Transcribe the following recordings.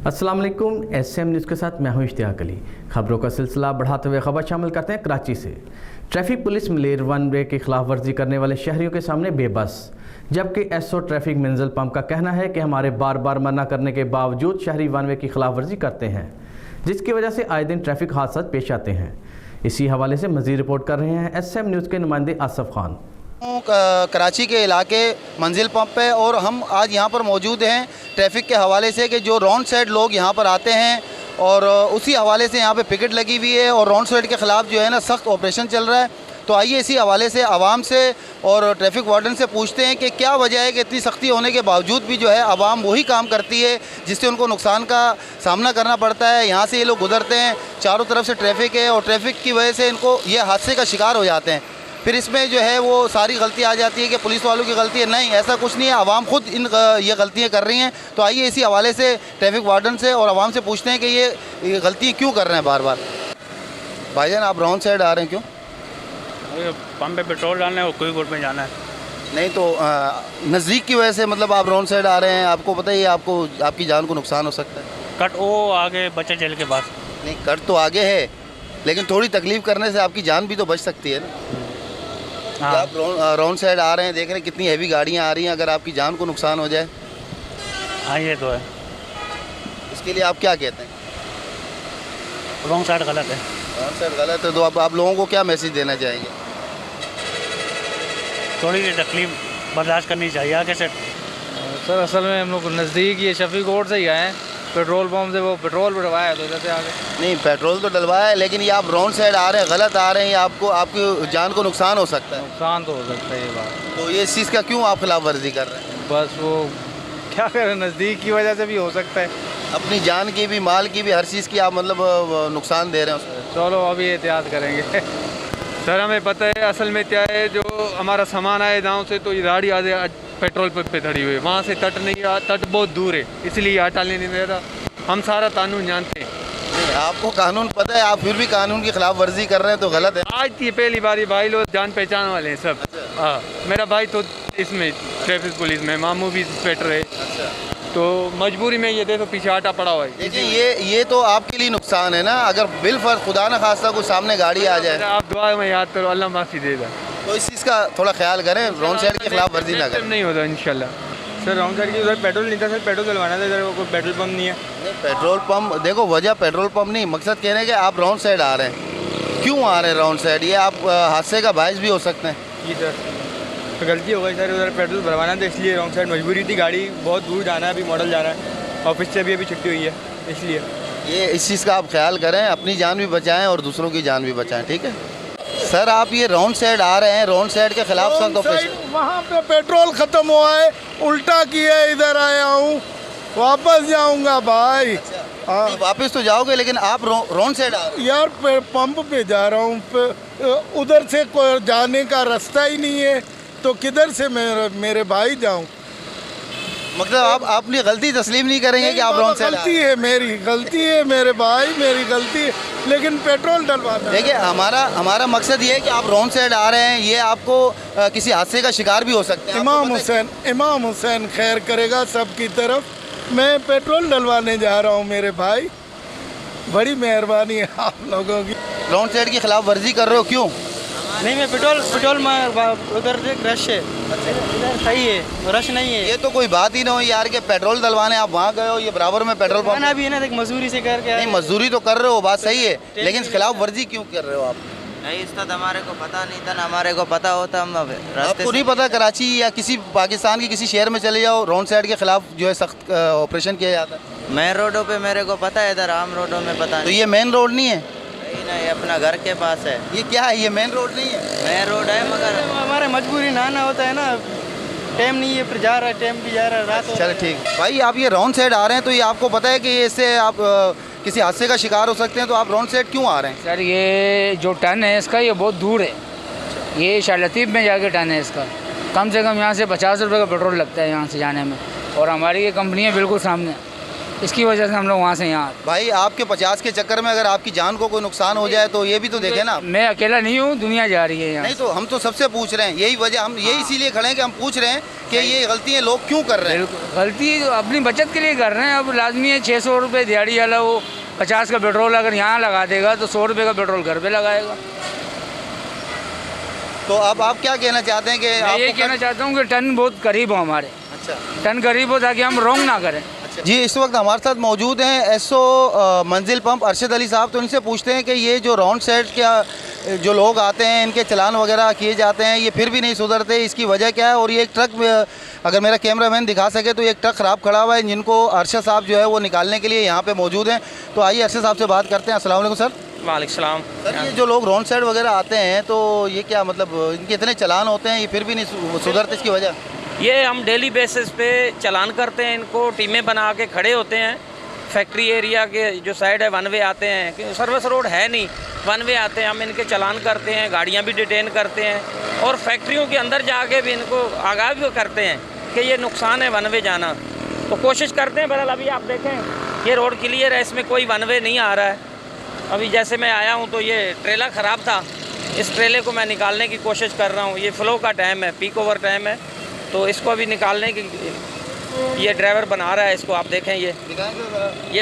अस्सलाम वालेकुम। SM news के साथ मैं हूं इश्तियाक अली। खबरों का सिलसिला बढ़ाते हुए खबर शामिल करते हैं कराची से। ट्रैफिक पुलिस मलेर वन वे की खिलाफ वर्जी करने वाले शहरियों के सामने बेबस, जबकि एसओ ट्रैफिक मंजिल पंप का कहना है कि हमारे बार बार मना करने के बावजूद शहरी वन वे की खिलाफ वर्जी करते हैं, जिसकी वजह से आए दिन ट्रैफिक हादसा पेश आते हैं। इसी हवाले से मज़ीद रिपोर्ट कर रहे हैं एसएम न्यूज़ के नुमाइंदे आसफ खान। कराची के इलाके मंजिल पंप पे और हम आज यहाँ पर मौजूद हैं ट्रैफिक के हवाले से कि जो रॉन्ग साइड लोग यहाँ पर आते हैं और उसी हवाले से यहाँ पे पिकेट लगी हुई है और रॉन्ग साइड के ख़िलाफ़ जो है ना सख्त ऑपरेशन चल रहा है। तो आइए इसी हवाले से आवाम से और ट्रैफिक वार्डन से पूछते हैं कि क्या वजह है कि इतनी सख्ती होने के बावजूद भी जो है आवाम वही काम करती है जिससे उनको नुकसान का सामना करना पड़ता है। यहाँ से ये लोग गुजरते हैं, चारों तरफ से ट्रैफिक है और ट्रैफिक की वजह से इनको ये हादसे का शिकार हो जाते हैं। फिर इसमें जो है वो सारी गलती आ जाती है कि पुलिस वालों की गलती है। नहीं, ऐसा कुछ नहीं है, आवाम खुद ये गलतियाँ कर रही हैं। तो आइए इसी हवाले से ट्रैफिक वार्डन से और आवाम से पूछते हैं कि ये गलती क्यों कर रहे हैं बार बार। भाईजान, आप रॉन्ग साइड आ रहे हैं, क्यों? पंप पे पेट्रोल डालना है और कोई कोर्ट में जाना है। नहीं तो नज़दीक की वजह से मतलब आप रॉन्ग साइड आ रहे हैं, आपको पता ही आपको आपकी जान को नुकसान हो सकता है। कट वो आगे बच्चे जेल के पास। नहीं, कट तो आगे है लेकिन थोड़ी तकलीफ़ करने से आपकी जान भी तो बच सकती है ना। हाँ। आप रॉन्ग साइड आ रहे हैं, देख रहे हैं कितनी हैवी गाड़ियाँ आ रही हैं, अगर आपकी जान को नुकसान हो जाए। हाँ, ये तो है। इसके लिए आप क्या कहते हैं? रॉन्ग साइड गलत है। रॉन्ग साइड गलत है, तो आप लोगों को क्या मैसेज देना चाहेंगे? थोड़ी सी तकलीफ बर्दाश्त करनी चाहिए आगे से। सर असल में हम लोग नज़दीक ये शफी कोर्ट से ही आए हैं, पेट्रोल पंप से वो पेट्रोल डलवाया तो इधर से आगे। नहीं, पेट्रोल तो डलवाया है लेकिन ये आप रॉन्ग साइड आ रहे हैं, गलत आ रहे हैं, ये आपकी जान को नुकसान हो सकता है। नुकसान तो हो सकता है ये बात। तो ये इस चीज़ का क्यों आप खिलाफ वर्जी कर रहे हैं? बस वो क्या करें, नज़दीक की वजह से भी हो सकता है। अपनी जान की भी, माल की भी, हर चीज़ की आप मतलब नुकसान दे रहे हैं उसको। चलो अभी एहतियात करेंगे। सर हमें पता है असल में क्या है, जो हमारा सामान आए गाँव से तो ये गाड़ी आज पेट्रोल पंप पे खड़ी हुई है, वहाँ से तट नहीं आ, तट बहुत दूर है, इसलिए हटाने नहीं दे रहा। हम सारा कानून जानते हैं। नहीं, आपको कानून पता है, आप फिर भी कानून की खिलाफ वर्जी कर रहे हैं तो गलत है। आज ये पहली बार भाई लोग जान पहचान वाले हैं सब। हाँ, मेरा भाई तो इसमें ट्रैफिक पुलिस में, मामू भी इंस्पेक्टर है। तो मजबूरी में ये देखो पीछे आटा पड़ा हुआ है। देखिए ये तो आपके लिए नुकसान है ना, अगर बिलफर्ज खुदा न खास्ता कुछ सामने गाड़ी आ जाए। आप दुआ में याद करो, अल्लाह माफ़ी देगा। तो इस चीज़ का थोड़ा ख्याल करें, रॉन्ग साइड के खिलाफ वर्जी ना करें। नहीं होता इंशाल्लाह। सर रॉन्ग साइड की उधर पेट्रोल नहीं था, सर पेट्रोल डलवाना था, इधर कोई पेट्रोल पंप नहीं है। पेट्रोल पंप देखो, वजह पेट्रोल पंप नहीं, मकसद कह रहे हैं कि आप रॉन्ग साइड आ रहे हैं। क्यों आ रहे हैं रॉन्ग साइड? ये आप हादसे का बायस भी हो सकते हैं। जी सर, तो गलती हो गई सर, उधर पेट्रोल भरवाना था इसलिए रॉन्ग साइड, मजबूरी थी, गाड़ी बहुत दूर जाना है, अभी मॉडल जाना है, ऑफिस से भी अभी छुट्टी हुई है इसलिए। ये इस चीज़ का आप ख्याल करें, अपनी जान भी बचाएं और दूसरों की जान भी बचाएं, ठीक है? सर आप ये रॉन्ग साइड आ रहे हैं, रॉन्ग साइड के खिलाफ सख्त ऑपरेशन। वहाँ पे पेट्रोल ख़त्म हुआ है, उल्टा किया, इधर आया हूँ, वापस जाऊँगा भाई। हाँ, वापस तो जाओगे लेकिन आप रॉन्ग साइड आ रहे हैं। यार पंप पे जा रहा हूँ, उधर से कोई जाने का रास्ता ही नहीं है, तो किधर से मेरे भाई जाऊँ? मतलब आप अपनी गलती तस्लीम नहीं करेंगे कि आप रॉन्ग साइड? गलती है, मेरी गलती है मेरे भाई, मेरी गलती है, लेकिन पेट्रोल डलवाना। देखिए हमारा मकसद ये है कि आप रॉन्ग साइड आ रहे हैं, ये आपको किसी हादसे का शिकार भी हो सकते हैं। इमाम हुसैन खैर करेगा सबकी तरफ। मैं पेट्रोल डलवाने जा रहा हूँ मेरे भाई, बड़ी मेहरबानी है आप लोगों की। रॉन्ग साइड की खिलाफ वर्जी कर रहे हो, क्यों? नहीं, मैं पेट्रोल में उधर रश है, इधर सही है, रश नहीं है। ये तो कोई बात ही ना हो यार कि पेट्रोल डलवाने आप वहाँ गए हो, ये बराबर में पेट्रोल पंप भी है ना, देख मजदूरी से करके। नहीं, मजदूरी तो कर रहे हो, बात सही है, लेकिन खिलाफ वर्जी क्यों कर रहे हो आप? नहीं, इसका तो हमारे को पता नहीं था ना, हमारे को पता होता हम आपको नहीं पता? कराची या किसी पाकिस्तान के किसी शहर में चले जाओ, रॉन्ग साइड के खिलाफ जो है सख्त ऑपरेशन किया जाता है। मेन रोडों पे मेरे को पता है, इधर आम रोडों में पता तो नहीं। ये मेन रोड नहीं है? नहीं, अपना घर के पास है। ये क्या है? ये मेन रोड नहीं है? मेन रोड है मगर हमारे मजबूरी ना होता है ना, टाइम नहीं है, फिर जा रहा है, टाइम भी जा रहा है, रात। चलो ठीक भाई, आप ये रॉन्ग साइड आ रहे हैं तो ये आपको पता है कि इससे आप किसी हादसे का शिकार हो सकते हैं, तो आप रॉन्ग साइड क्यों आ रहे हैं? सर ये जो टर्न है इसका ये बहुत दूर है, ये शाह लतीफ़ में जाके टर्न है इसका, कम से कम यहाँ से 50 रुपये का पेट्रोल लगता है यहाँ से जाने में, और हमारी ये कंपनी है बिल्कुल सामने। इसकी वजह से हम लोग वहाँ से यहाँ। भाई आपके 50 के चक्कर में अगर आपकी जान को कोई नुकसान हो जाए तो ये भी तो देखें ना। मैं अकेला नहीं हूँ, दुनिया जा रही है यहाँ। नहीं तो हम तो सबसे पूछ रहे हैं, यही वजह, हम यही इसीलिए खड़े हैं कि हम पूछ रहे हैं कि ये गलतियाँ लोग क्यों कर रहे हैं। गलती अपनी बचत के लिए कर रहे हैं। अब लाजमी है 600 रुपये दिहाड़ी वाला वो 50 का पेट्रोल अगर यहाँ लगा देगा तो 100 रुपये का पेट्रोल घर पे लगाएगा। तो अब आप क्या कहना चाहते हैं कि मैं ये कहना चाहता हूँ कि टन बहुत करीब हो हमारे। अच्छा, टन करीब हो ताकि हम रोंग ना करें। जी इस वक्त हमारे साथ मौजूद हैं एसओ मंजिल पंप अरशद अली साहब। तो इनसे पूछते हैं कि ये जो राउंड साइड क्या जो लोग आते हैं इनके चलान वगैरह किए जाते हैं, ये फिर भी नहीं सुधरते, इसकी वजह क्या है। और ये एक ट्रक, अगर मेरा कैमरामैन दिखा सके तो एक ट्रक ख़राब खड़ा हुआ है जिनको अरशद साहब जो है वो निकालने के लिए यहाँ पे मौजूद हैं। तो आइए अरशद साहब से बात करते हैं। अस्सलाम वालेकुम सर। वालेकुम सलाम। सर ये जो लोग राउंड साइड वगैरह आते हैं तो ये क्या मतलब इनके इतने चलान होते हैं, ये फिर भी नहीं सुधरते, इसकी वजह? ये हम डेली बेसिस पे चलान करते हैं, इनको टीमें बना के खड़े होते हैं। फैक्ट्री एरिया के जो साइड है वन वे आते हैं, कि सर्विस रोड है नहीं, वन वे आते हैं, हम इनके चलान करते हैं, गाड़ियां भी डिटेन करते हैं और फैक्ट्रियों के अंदर जाके भी इनको आगाह भी करते हैं कि ये नुकसान है वन वे जाना। तो कोशिश करते हैं। बहरहाल अभी आप देखें ये रोड क्लियर है, इसमें कोई वन वे नहीं आ रहा है। अभी जैसे मैं आया हूँ तो ये ट्रेलर ख़राब था, इस ट्रेलर को मैं निकालने की कोशिश कर रहा हूँ। ये फ़्लो का टाइम है, पीक ओवर टाइम है, तो इसको अभी निकालने की ये ड्राइवर बना रहा है। इसको आप देखें, ये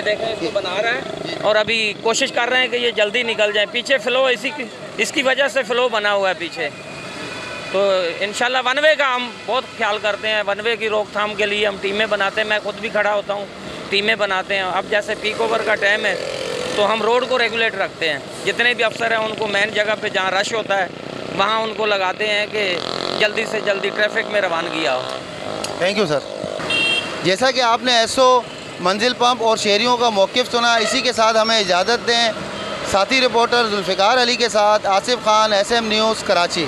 देखें इसको बना रहा है और अभी कोशिश कर रहे हैं कि ये जल्दी निकल जाए। पीछे फ़्लो इसकी वजह से फ़्लो बना हुआ है पीछे। तो इंशाल्लाह वन वे का हम बहुत ख्याल करते हैं। वन वे की रोकथाम के लिए हम टीमें बनाते हैं, मैं खुद भी खड़ा होता हूँ, टीमें बनाते हैं। अब जैसे पीक ओवर का टाइम है तो हम रोड को रेगुलेट रखते हैं। जितने भी अफसर हैं उनको मेन जगह पे जहाँ रश होता है वहाँ उनको लगाते हैं कि जल्दी से जल्दी ट्रैफिक में रवानगी आओ। Thank you sir. जैसा कि आपने एसओ मंजिल पंप और शहरियों का मौक़िफ़ सुना, इसी के साथ हमें इजाज़त दें। साथी रिपोर्टर जुल्फ़िकार अली के साथ आसिफ खान, SM न्यूज़, कराची।